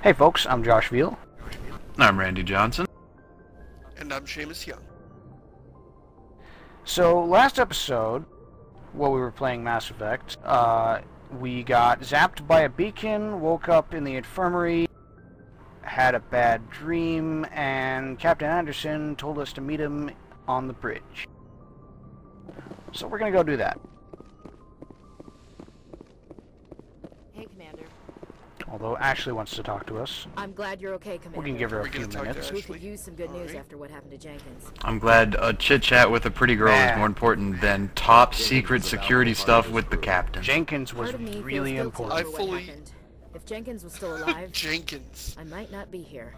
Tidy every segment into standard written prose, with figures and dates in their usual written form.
Hey folks, I'm Josh Veal. I'm Randy Johnson. And I'm Seamus Young. So, last episode, while we were playing Mass Effect, we got zapped by a beacon, woke up in the infirmary, had a bad dream, and Captain Anderson told us to meet him on the bridge. So we're gonna go do that. Hey, Commander. Although Ashley wants to talk to us. I'm glad you're okay, Commander. We can give her a few minutes. We could use some good news after what happened to Jenkins. I'm glad a chit-chat with a pretty girl is more important than top secret security stuff with the captain. Jenkins was really important. If Jenkins was still alive, Jenkins. I might not be here.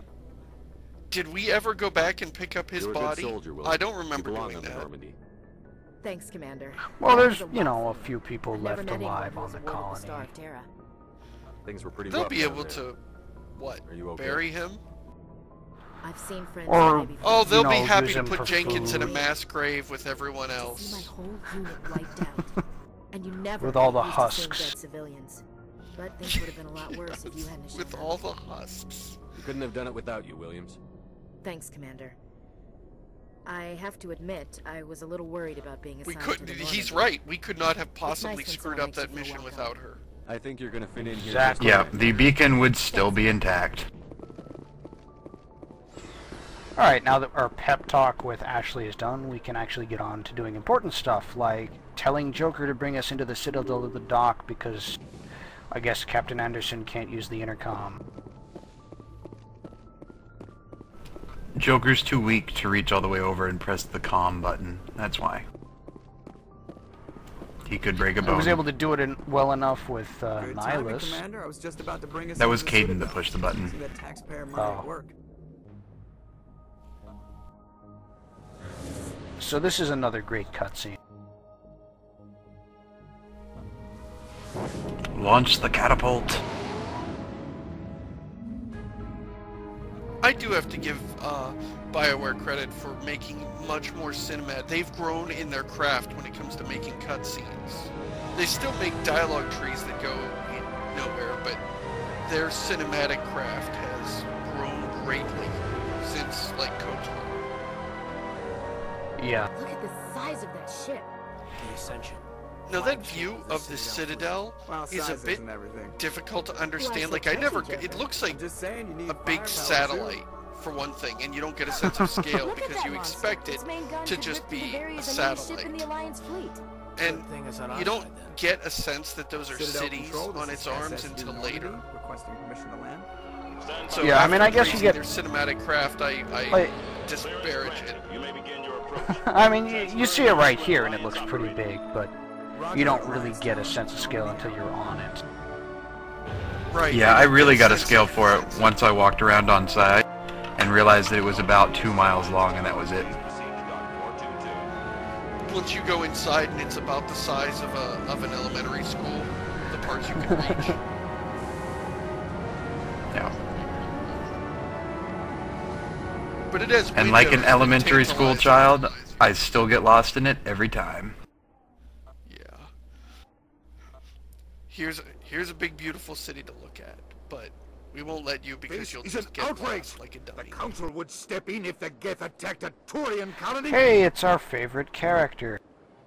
Did we ever go back and pick up his body? I don't remember doing that. Thanks, Commander. Well, there's, you know, a few people left alive on the colony. Things were pretty They'll rough be down able there. to, what, Are you okay? bury him? I've seen friends Or, die before. Oh, they'll you be know, happy use to him put for Jenkins in a food. mass grave with everyone See my else. whole unit wiped out, and you never With all the used to save husks. dead civilians. But things would have been a lot worse if you hadn't shown With up. all the husks. We couldn't have done it without you, Williams. Thanks, Commander. I have to admit, I was a little worried about being assigned We to couldn't, the he's Normandy. right. We could not have nice possibly when screwed someone up that makes you feel mission welcome. without her. I think you're gonna fit in here. Exactly. Yeah, the beacon would still be intact. Alright, now that our pep talk with Ashley is done, we can actually get on to doing important stuff, like telling Joker to bring us into the Citadel of the dock because I guess Captain Anderson can't use the intercom. Joker's too weak to reach all the way over and press the comm button. That's why. He could break a I bone. was able to do it well enough with Good timing, Nihilus. Commander. I was just about to bring us That was into the Caden Citadel. to push the button. See that taxpayer money Oh. at work. So this is another great cutscene. Launch the catapult. I do have to give BioWare credit for making much more cinematic. They've grown in their craft when it comes to making cutscenes. They still make dialogue trees that go nowhere, but their cinematic craft has grown greatly since, like, Coach. Yeah. Look at the size of that ship. The Ascension. Now that view of the Citadel Well, is a size bit isn't everything. difficult to Well, understand. I Like, I never, suppose it looks like I'm just saying, you need a big firepower, satellite, too. for one thing, and you don't get a sense of scale Look at because that you monster. expect it Its main gun to could just rip through the be barriers a of any ship satellite. in the Alliance fleet. And Good thing it's on our you don't side, then. get a sense that those are Citadel cities Control, this on is its arms SS until Normandy, later. requesting permission to land. So Yeah, I mean, I after guess you praising get- their cinematic craft, I Like- disparage it. I mean, you see it right here and it looks pretty big, but you don't really get a sense of scale until you're on it. Right. Yeah, you I don't really get got a sense scale of for it sense. once I walked around on site and realized that it was about 2 miles long and that was it. Once you go inside and it's about the size of an elementary school, the parts you can reach. Yeah. But it has And like an windows that elementary school tantalize child, your eyes. I still get lost in it every time. Yeah. Here's a big beautiful city to look at, but we won't let you because This you'll is just an get outrage. lost like a The dummy. council would step in if the Geth attacked a Turian colony. Hey, it's our favorite character.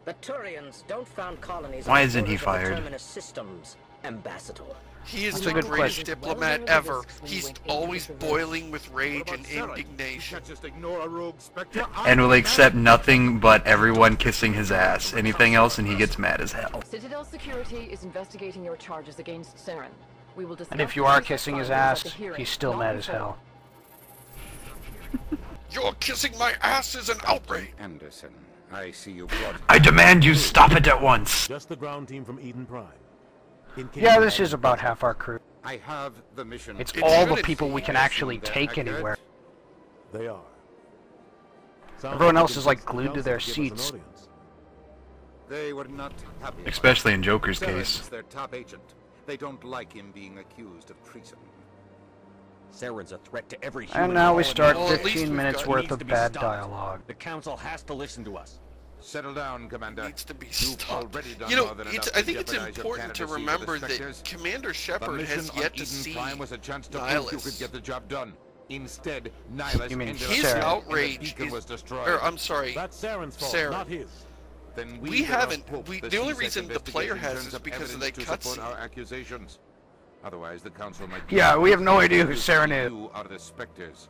The Turians don't found colonies. Why on the isn't he borders of the fired? Terminus systems, Ambassador. He is That's the a good greatest question. diplomat ever. He's always boiling with rage and You indignation. can't just ignore a rogue spectre. And will accept nothing but everyone kissing his ass. Anything else and he gets mad as hell. Citadel Security is investigating your charges against Saren. We will discuss And if you the are case kissing his findings at ass, the hearing, he's still not mad as before. hell. You're kissing my ass is an outrage. Anderson, I see you brought. I demand you stop it at once! Just the ground team from Eden Prime. In case Yeah, you this have is about half our crew. I have the mission. It's It all the shouldn't people be. we can actually take anywhere. They are. Sounds Everyone like else the is, like, council glued to their give us an seats. audience. They were not happy. Especially in Joker's Saren's case. their top agent. They don't like him being accused of treason. Saren's a threat to every human. And now we start Well, at least 15 we've minutes got- worth needs of to be bad stopped. dialogue. The council has to listen to us. Settle down, Commander. Needs to be You've stopped. already done You know, more than I enough think to it's jeopardize your important to candidacy for the remember that Spectres. Commander The Shepard mission has on yet to Eden see Prime was a chance to prove Nihilus. you could get the job done. Instead, Nihilus You mean ended His up dead, outrage and the beacon is, was destroyed. or I'm sorry, That's Saren's fault, Saren. not his. Then we better haven't- hope we- the the only CSEC reason the player investigation has turns is up because of evidence that to support cutscene. our accusations. Otherwise, the council might. Yeah, we have no idea who Saren is. You are the Spectres.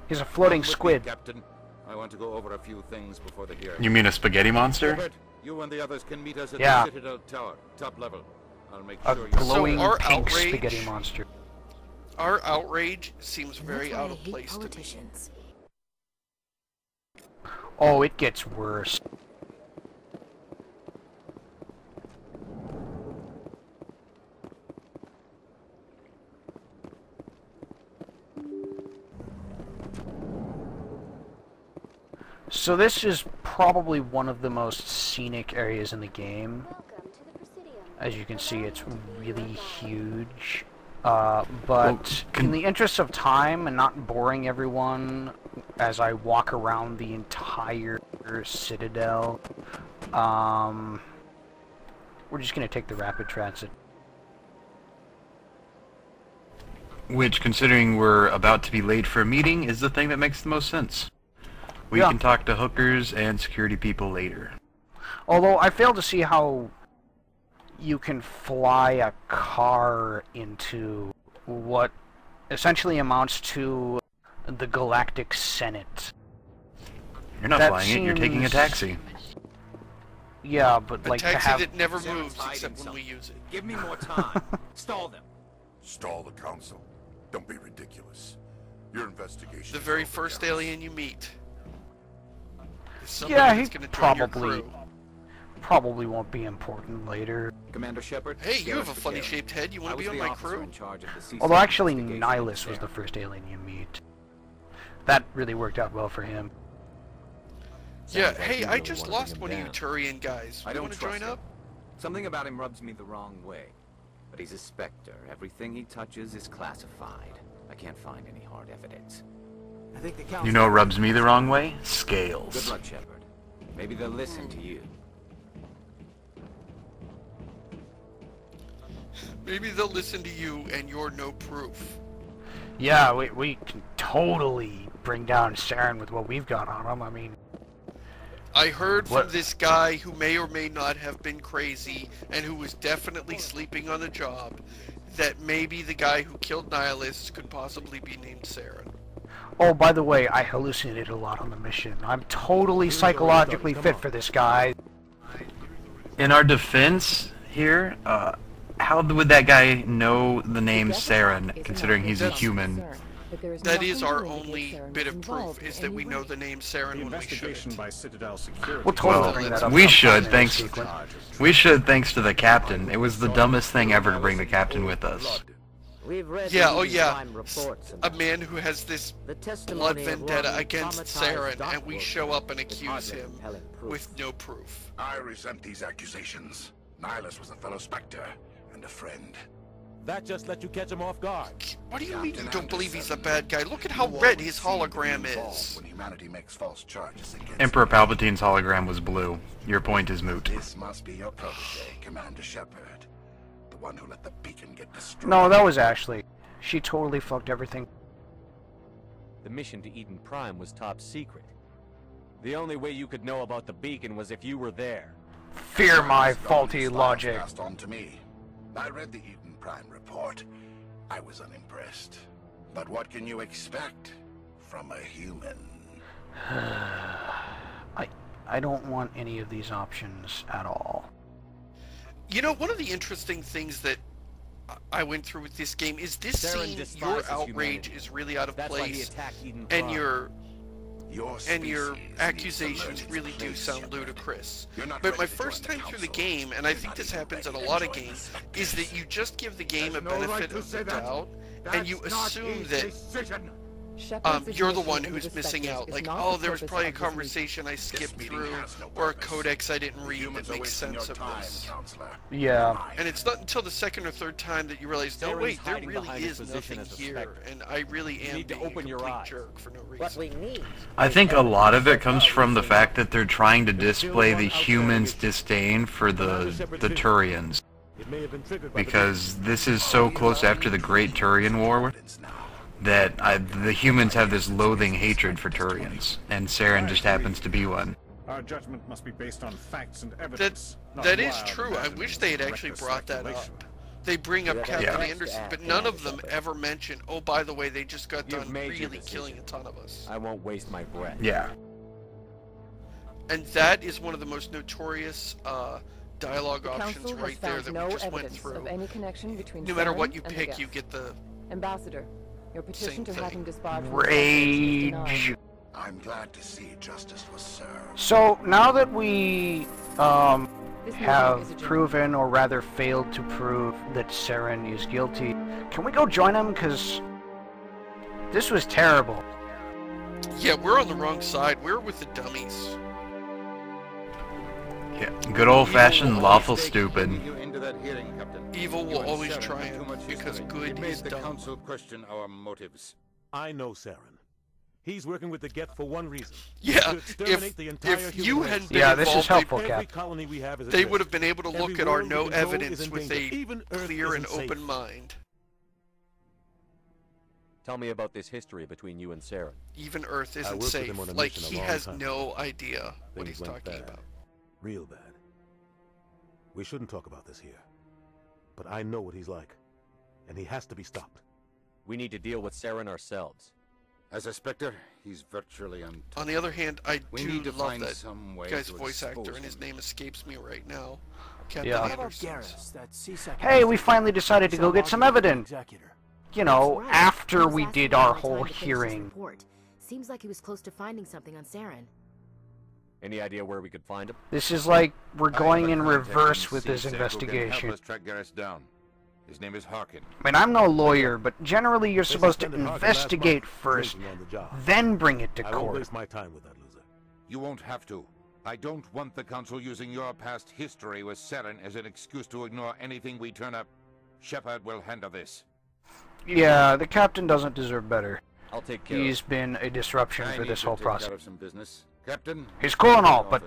He's a floating Come with me, squid. Captain. I want to go over a few things before the hearing. You mean a spaghetti monster? Shepard, you and the others can meet us at Yeah. the Citadel Tower, top level. I'll make A sure you're glowing our pink outrage- spaghetti monster. Our outrage seems very That's why out I of hate place to me. politicians. Oh, it gets worse. So this is probably one of the most scenic areas in the game. As you can see, it's really huge. But in the interest of time and not boring everyone as I walk around the entire Citadel, we're just going to take the rapid transit. Which, considering we're about to be late for a meeting, is the thing that makes the most sense. We Yeah. can talk to hookers and security people later. Although I fail to see how you can fly a car into what essentially amounts to the Galactic Senate. You're not That flying it, you're taking a seems- taxi. Yeah, but A like to taxi have... that never Saren's moves hiding except when something. we use it. Give me more time. Stall them. Stall the council. Don't be ridiculous. Your investigation. The is very over, first Garrus. alien you meet is somebody Yeah, that's he going to join your probably crew. won't be important later. Commander Shepard. Hey, you have a Garrus funny Vaquero. shaped head. You I want to was be on the my officer crew? in charge of the CSEC Although actually investigation Nihilus of was the Saren. first alien you meet. That really worked out well for him. Yeah, Sounds like hey, you I really just wanted lost him one of you down. Turian guys. I You don't want to trust join him. up? Something about him rubs me the wrong way. But he's a Spectre. Everything he touches is classified. I can't find any hard evidence. I think the council... You know what rubs me the wrong way? Good Scales. luck, Shepard. Maybe they'll listen to you. Maybe they'll listen to you and you're no proof. Yeah, we can totally bring down Saren with what we've got on him. I mean, I heard What? from this guy who may or may not have been crazy and who was definitely sleeping on the job that maybe the guy who killed Nihilus could possibly be named Saren. oh, by the way, I hallucinated a lot on the mission. I'm totally psychologically fit for this guy. In our defense here, how would that guy know the name Saren, considering he's a human? That is our only bit of proof, is that we know the name Saren when we shouldn't. by Citadel Security. We'll totally Well, bring that up we sometime should, in the thanks. sequence. We should, thanks to the captain. It was the dumbest thing ever to bring the captain with us. We've read Yeah, the oh Eden yeah, Prime reports a about man who has this the blood testimony of vendetta one against traumatized Saren, and we dock show worker up and with accuse hardly him compelling proof. with no proof. I resent these accusations. Nihilus was a fellow Spectre and a friend. That just let you catch him off guard. What do you mean you Captain don't believe he's a Anderson, bad guy? Look at how you red always his seem to be hologram involved is. When humanity makes false charges against Emperor me. Palpatine's hologram was blue. Your point is moot. This must be your protege, Commander Shepard. The one who let the beacon get destroyed. No, that was Ashley. She totally fucked everything. The mission to Eden Prime was top secret. The only way you could know about the beacon was if you were there. Fear my Nihilus got faulty these files logic. Passed on to me. I read the Eden Prime report. I was unimpressed. But what can you expect from a human? I don't want any of these options at all. You know, one of the interesting things that I went through with this game is this Saren scene, despises your outrage humanity. is really out of That's why he place, attacked Eden and Prime. your Your accusations accusations really do sound ludicrous. You're not But ready my to first join time the through the council. game, and I You're think not this even happens in a ready lot to of join the games, Spectres. is that you just give the game There's a no right benefit to of say the that. doubt, and That's you not assume a that decision. you're the one who's missing out. Like, oh, there was probably a conversation I skipped through, or a codex I didn't read that makes sense of this. Yeah. And it's not until the second or third time that you realize, no, wait, there really is nothing here, and I really am being a complete jerk for no reason. I think a lot of it comes from the fact that they're trying to display the humans' disdain for the Turians. Because this is so close after the Great Turian War that the humans have this loathing hatred for Turians, and Saren just happens to be one. Our judgment must be based on facts and evidence. That is true. I wish they had actually brought that up. They bring up Captain Anderson, but none of them ever mention, oh, by the way, they just got done really killing a ton of us. I won't waste my breath. Yeah. And that is one of the most notorious dialogue options right there that we just went through. No matter what you pick, you get the Ambassador, your petition to have him disbarred from Rage. I'm glad to see justice was served. So now that we have proven, or rather failed to prove, that Saren is guilty, can we go join him? Because this was terrible. Yeah, we're on the wrong side. We're with the dummies. Yeah, good old-fashioned lawful stupid. Evil will always triumph because good is the dumb. council question our motives. I know Saren. He's working with the Geth for one reason. Yeah, if you hadn't been involved, this is helpful, Cap. They would have been able to look at our no evidence with a clear and open mind. Tell me about this history between you and Saren. Even Earth isn't safe. Like, he has no idea what he's talking about. Real bad. We shouldn't talk about this here. But I know what he's like. And he has to be stopped. We need to deal with Saren ourselves. As a Spectre, he's virtually untouchable. On the other hand, I do love that some way guy's to voice actor, expose and his him. name escapes me right now. Captain Yeah. Anderson. Hey, we finally decided to go get some evidence. You know, after we did our whole hearing. Seems like he was close to finding something on Saren. Any idea where we could find him? This is like we're going in reverse with this investigation. Help us track Garrus down. His name is Harkin. I mean, I'm no lawyer, but generally you're supposed to investigate first, then bring it to I won't court. waste my time with that loser. You won't have to. I don't want the council using your past history with Saren as an excuse to ignore anything we turn up. Shepard will handle this. Yeah, the captain doesn't deserve better. I'll take care He's been a disruption for this whole process. Captain, he's cool and all, but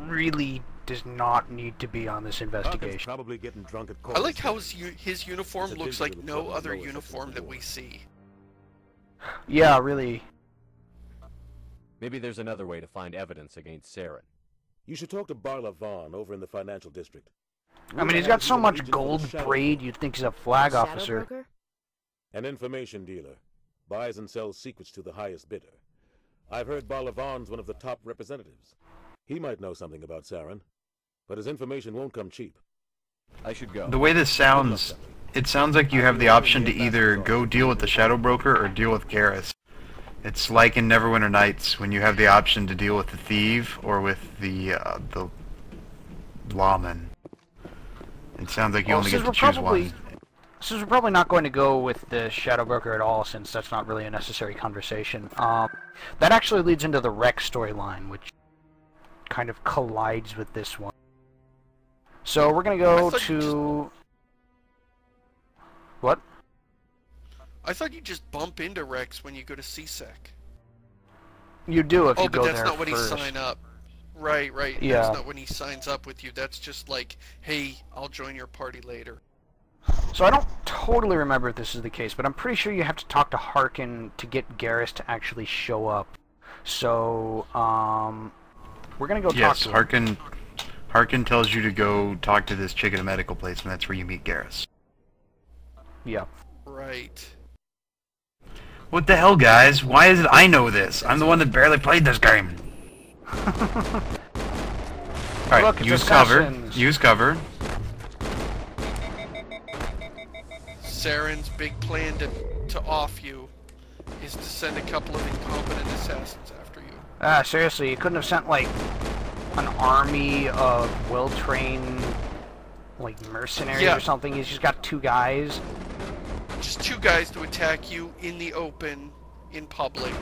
really does not need to be on this investigation. Probably getting drunk at I like how his uniform looks like no other uniform that we see. Yeah, really. Maybe there's another way to find evidence against Saren. You should talk to Barla Vaughn over in the financial district. I mean, he's got so much gold braid, you'd think he's a flag officer. An information dealer. Buys and sells secrets to the highest bidder. I've heard Barla Vaughn's one of the top representatives. He might know something about Saren, but his information won't come cheap. I should go. The way this sounds, it sounds like you have the option to either go deal with the Shadow Broker or deal with Garrus. It's like in Neverwinter Nights when you have the option to deal with the Thief or with the Lawman. It sounds like you only get to choose one. Since we're probably not going to go with the Shadow Broker at all, since that's not really a necessary conversation, that actually leads into the Rex storyline, which kind of collides with this one. So we're going to go to... What? I thought you just bump into Rex when you go to CSEC. You do if you go there but that's not when first. he sign up. Right. Yeah. That's not when he signs up with you. That's just like, hey, I'll join your party later. So I don't totally remember if this is the case, but I'm pretty sure you have to talk to Harkin to get Garrus to actually show up. So, we're gonna go talk to him. Harkin tells you to go talk to this chick at a medical place, and that's where you meet Garrus. Yeah. Right. What the hell, guys? Why is it I know this? I'm the one that barely played this game. Alright, use cover. Use cover. Saren's big plan to off you is to send a couple of incompetent assassins after you. Seriously, you couldn't have sent, like, an army of well-trained, like, mercenaries or something? He's just got 2 guys. Just 2 guys to attack you in the open, in public.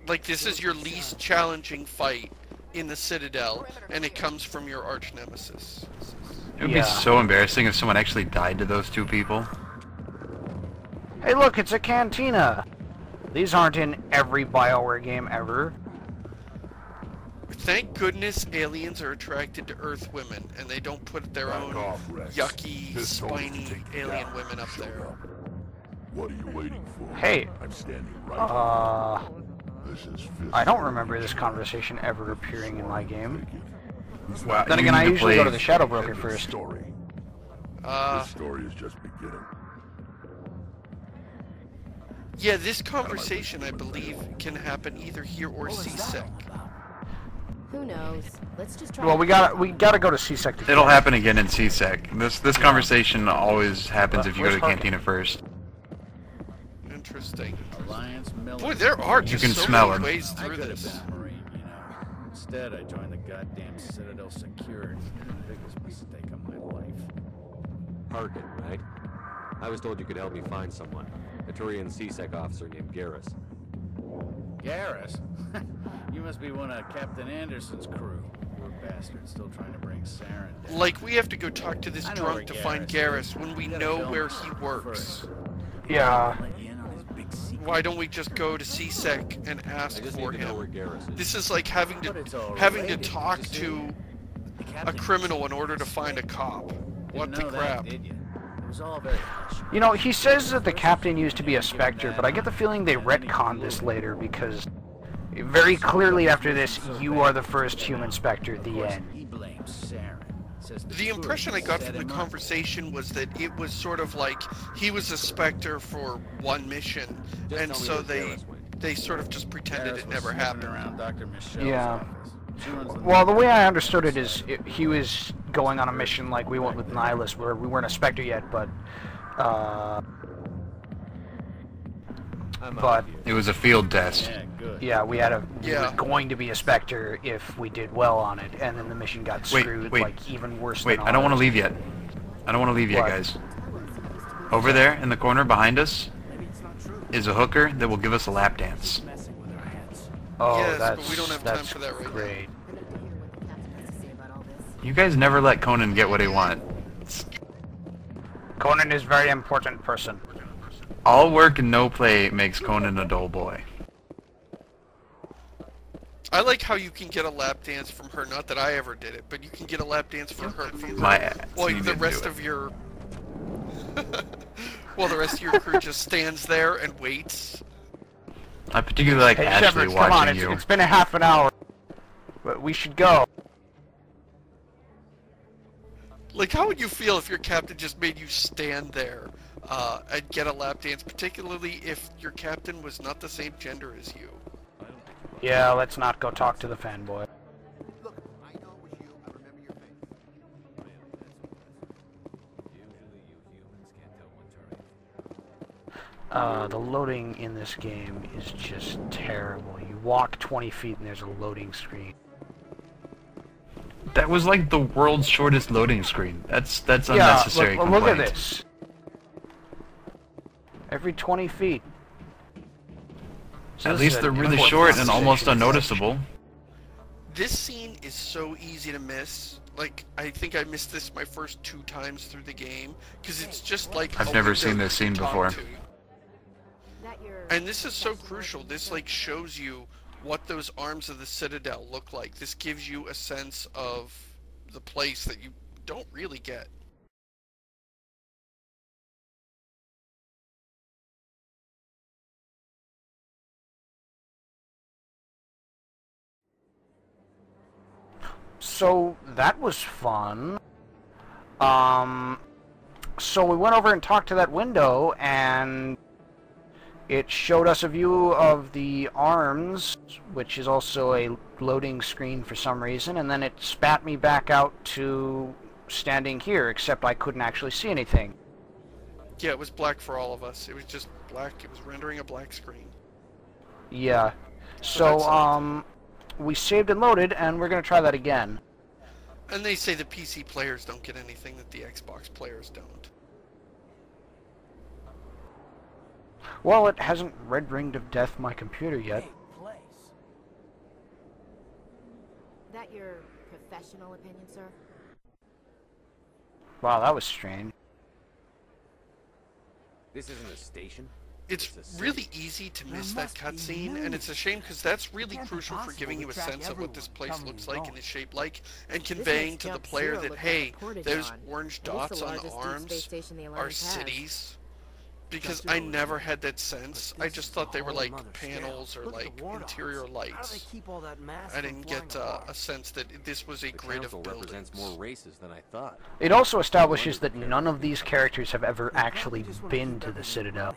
Like, this is your least challenging fight in the Citadel, and it comes from your arch nemesis. It would be so embarrassing if someone actually died to those two people. Hey look, it's a cantina! These aren't in every BioWare game ever. Thank goodness aliens are attracted to Earth women, and they don't put their own yucky, spiny alien women up there. What are you waiting for? Hey, I'm standing right This is I don't remember this conversation ever appearing in my game. Well, then again, I usually go to the Shadow Broker first. This story is just beginning. Yeah, this conversation, I believe, can happen either here or CSEC. Who knows? Let's just try. Well, we gotta go to CSEC. It'll happen again in CSEC. This conversation always happens if you go to Cantina first. Interesting. Boy, there are just you can so smell many it. ways through this. Marine, you know. Instead, I joined the goddamn Citadel Secured. The biggest mistake of my life. Harkin, right? I was told you could help me find someone. A Turian CSEC officer named Garrus. Garrus? You must be one of Captain Anderson's crew. Poor bastard, still trying to bring Saren down. Like, we have to go talk to this drunk to find Garrus when we know where he works. Yeah. Why don't we just go to CSEC and ask for him? This is like having to talk to a criminal in order to find a cop. What the crap? You know, he says that the captain used to be a Spectre, but I get the feeling they retconned this later because very clearly after this, you are the first human Spectre, the end. The impression I got from the conversation was that it was sort of like he was a Spectre for one mission, and so they sort of just pretended it never happened. Yeah. Well, the way I understood it is he was going on a mission like we went with Nihilus, where we weren't a Spectre yet, but it was a field test. Yeah, we were going to be a Spectre if we did well on it, and then the mission got screwed, like even worse than I don't want to leave yet. I don't want to leave yet, guys. Over there in the corner behind us is a hooker that will give us a lap dance. Oh, yes, that's, but we don't have time for that right great. You guys never let Conan get what he wants. Conan is a very important person. All work and no play makes Conan a dull boy. I like how you can get a lap dance from her. Not that I ever did it, but you can get a lap dance from her. Well, the rest of your the rest of your crew just stands there and waits. I particularly like Ashley Shepard, watching come on, you. It's been a half an hour, but we should go. Like, how would you feel if your captain just made you stand there and get a lap dance, particularly if your captain was not the same gender as you? Yeah, let's not go talk to the fanboy. The loading in this game is just terrible. You walk 20 feet and there's a loading screen. That was like the world's shortest loading screen. That's unnecessary. Yeah, look at this. Every 20 feet. So at least they're really short and almost unnoticeable. This scene is so easy to miss. Like, I think I missed this my first 2 times through the game, because it's just like I've never seen this scene before. And this is so crucial. This like shows you what those arms of the Citadel look like. This gives you a sense of the place that you don't really get. So that was fun. So we went over and talked to that window, and it showed us a view of the arms, which is also a loading screen for some reason, and then it spat me back out to standing here, except I couldn't actually see anything. Yeah, it was black for all of us. It was just black. It was rendering a black screen. Yeah. So, we saved and loaded, and we're going to try that again. And they say the PC players don't get anything that the Xbox players don't. Well, it hasn't red ringed of death my computer yet. That your professional opinion, sir? Wow, that was strange. This isn't a station. It's really easy to miss that cutscene, and it's a shame because that's really crucial for giving you a sense of what this place looks like and is shaped like, and conveying to the player that, hey, those orange dots on the arms are cities. Because I never had that sense. I just thought they were like panels or like interior lights. I didn't get a sense that this was a grid of buildings. Represents more races than I thought. It also establishes that none of these characters have ever actually been to the Citadel.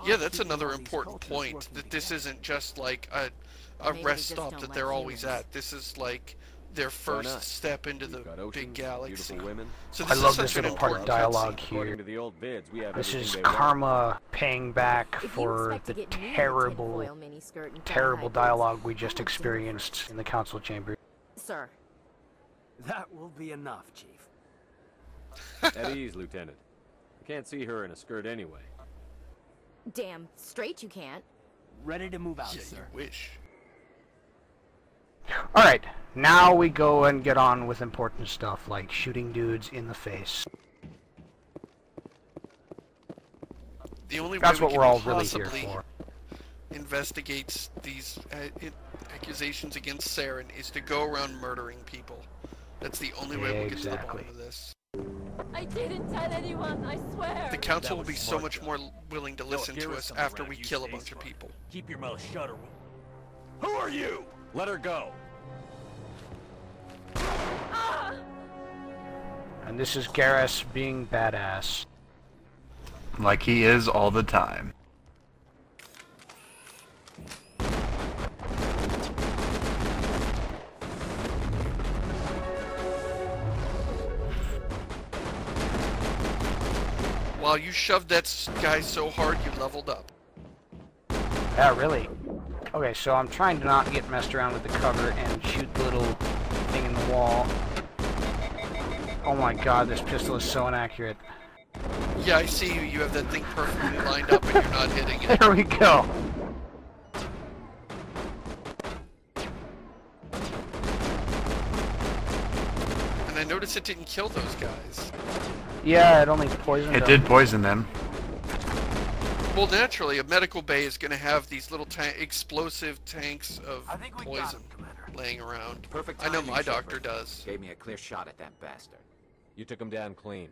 Yeah, that's another important point, that this isn't just like a rest stop that they're always at. This is like their first step into the big galaxy. So I love this little part of dialogue here. This is karma paying back for the terrible dialogue we just experienced in the council chamber. Sir. That will be enough, Chief. At ease, Lieutenant. I can't see her in a skirt anyway. Damn straight you can't. Ready to move out, yeah, sir. You wish. Alright, now we go and get on with important stuff like shooting dudes in the face. The only That's way what we we're can all really here possibly for. Investigate these accusations against Saren is to go around murdering people. That's the only way we'll get to the bottom of this. I didn't tell anyone, I swear. The council will be so much more willing to listen to us after we kill a bunch of people. Keep your mouth shut, or who are you? Let her go. Ah! And this is Garrus being badass. Like he is all the time. While you shoved that guy so hard, you leveled up. Yeah, really. Okay, so I'm trying to not get messed around with the cover and shoot the little thing in the wall. Oh my god, this pistol is so inaccurate. Yeah, I see you. You have that thing perfectly lined up and you're not hitting it. There we go. And I noticed it didn't kill those guys. Yeah, it only poisoned them. It did poison them. Well, naturally, a medical bay is going to have these little explosive tanks of poison laying around. Perfect I know timing, my doctor Shepard. does. Gave me a clear shot at that bastard. You took him down clean.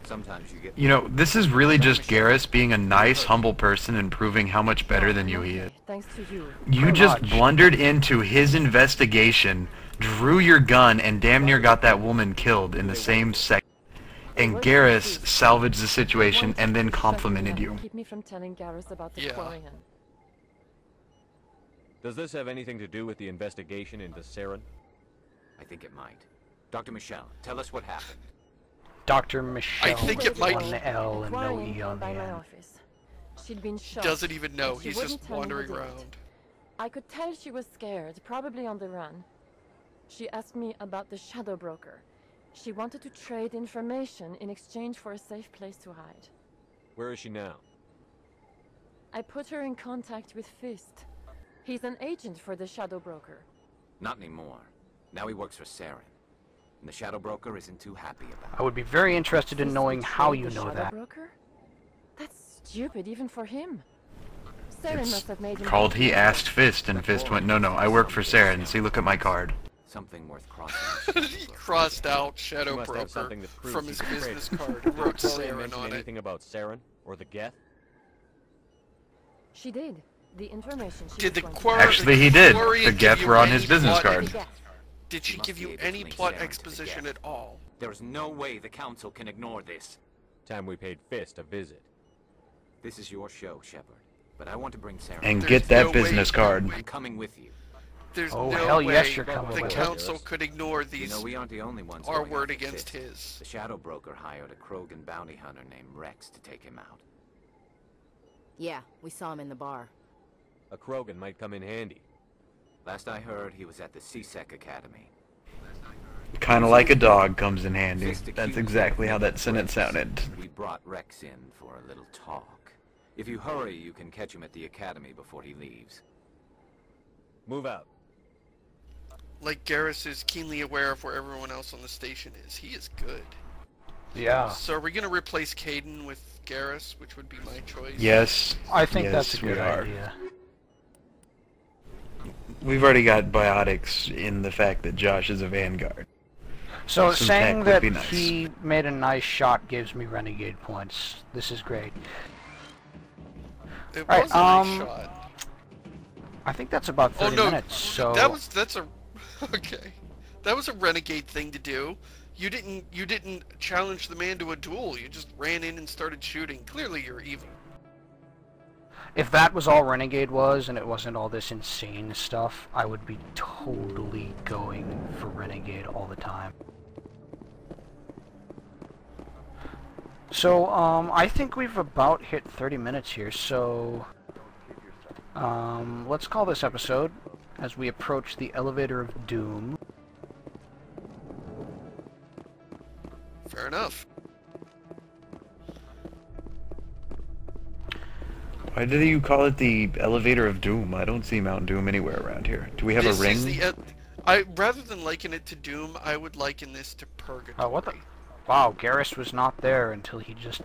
Sometimes you get... You know, this is really just Garrus being a nice, humble person and proving how much better than you he is. Thanks to you. You just blundered into his investigation, drew your gun, and damn near got that woman killed in the same second. And Garrus salvaged the situation and then complimented you. Keep me from telling Garrus about the Quarian. Does this have anything to do with the investigation into Saren? I think it might. Dr. Michelle, tell us what happened. Dr. Michelle. I think it might. One L and no Quarian E on the by my end. office. She'd been shot. Doesn't even know. She He's wouldn't just tell me who wandering did it. around. I could tell she was scared, probably on the run. She asked me about the Shadow Broker. She wanted to trade information in exchange for a safe place to hide. Where is she now? I put her in contact with Fist. He's an agent for the Shadow Broker. Not anymore. Now he works for Saren. And the Shadow Broker isn't too happy about it. I would be very interested in knowing how you know that. Broker? That's stupid even for him. Saren must have made him Called he asked Fist, and Fist went, no, I work for Saren. See, look at my card. Something worth crossing. He crossed out Shadow Broker from his business card and wrote Saren on it. Anything about Saren or the Geth? She did. The information she Did the was going to- Actually, he did. The Geth were on his business card. Did she give you any plot exposition at all? There's no way the Council can ignore this. Time we paid Fist a visit. This is your show, Shepard. But I want to bring Saren. And get that business card. I'm coming with you. There's Oh, no hell way yes, you're coming the with council us. could ignore these. You know, we aren't the only ones our going word after against Fist. his. The Shadow Broker hired a Krogan bounty hunter named Rex to take him out. Yeah, we saw him in the bar. A Krogan might come in handy. Last I heard, he was at the CSEC Academy. Kinda like a dog comes in handy. That's exactly how that sentence sounded. We brought Rex in for a little talk. If you hurry, you can catch him at the academy before he leaves. Move out. Like Garrus is keenly aware of where everyone else on the station is. He is good. Yeah. So are we going to replace Caden with Garrus, which would be my choice? Yes. I think yes, that's a good we are. idea. We've already got biotics in the fact that Josh is a vanguard. So Some saying tech that would be nice. he made a nice shot gives me renegade points. This is great. It All was a nice shot. I think that's about 30 minutes. So that's a okay. That was a renegade thing to do. You didn't challenge the man to a duel. You just ran in and started shooting. Clearly, you're evil. if that was all renegade was and it wasn't all this insane stuff, I would be totally going for renegade all the time. So, I think we've about hit 30 minutes here, so let's call this episode as we approach the Elevator of Doom. Fair enough. Why do you call it the Elevator of Doom? I don't see Mount Doom anywhere around here. Do we have a ring? Rather than liken it to Doom, I would liken this to Purgatory. Oh, what the? Wow, Garrus was not there until he just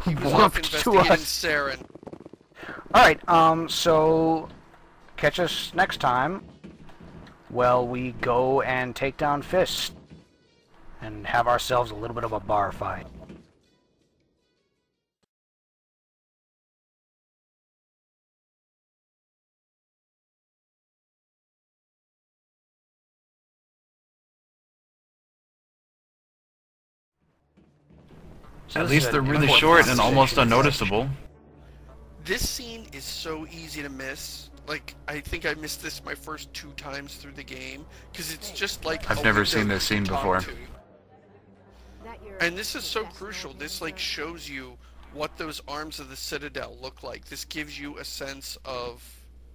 he was off warped to investigating us. Saren. Alright, so catch us next time while we go and take down Fist and have ourselves a little bit of a bar fight. So at least they're really short and almost unnoticeable. This scene is so easy to miss. Like, I think I missed this my first 2 times through the game, because it's just like I've never seen this scene before. And this is so crucial. This, like, shows you what those arms of the Citadel look like. This gives you a sense of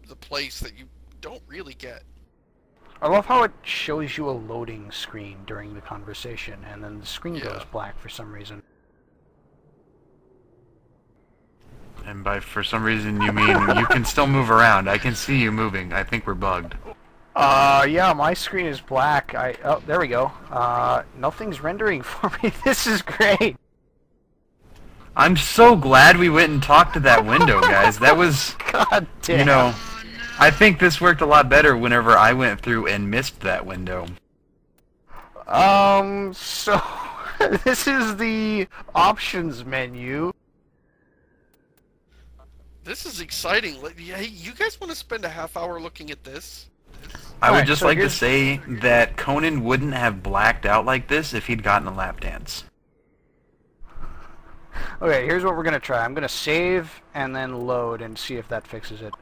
the place that you don't really get. I love how it shows you a loading screen during the conversation, and then the screen goes black for some reason. And by for some reason you mean you can still move around. I can see you moving. I think we're bugged. Yeah, my screen is black. Oh, there we go. Nothing's rendering for me. This is great. I'm so glad we went and talked to that window, guys. That was, God damn. You know, I think this worked a lot better whenever I went through and missed that window. So this is the options menu. This is exciting. Hey, you guys want to spend a half hour looking at this? I would just like to say that Conan wouldn't have blacked out like this if he'd gotten a lap dance. Okay, here's what we're gonna try. I'm gonna save and then load and see if that fixes it.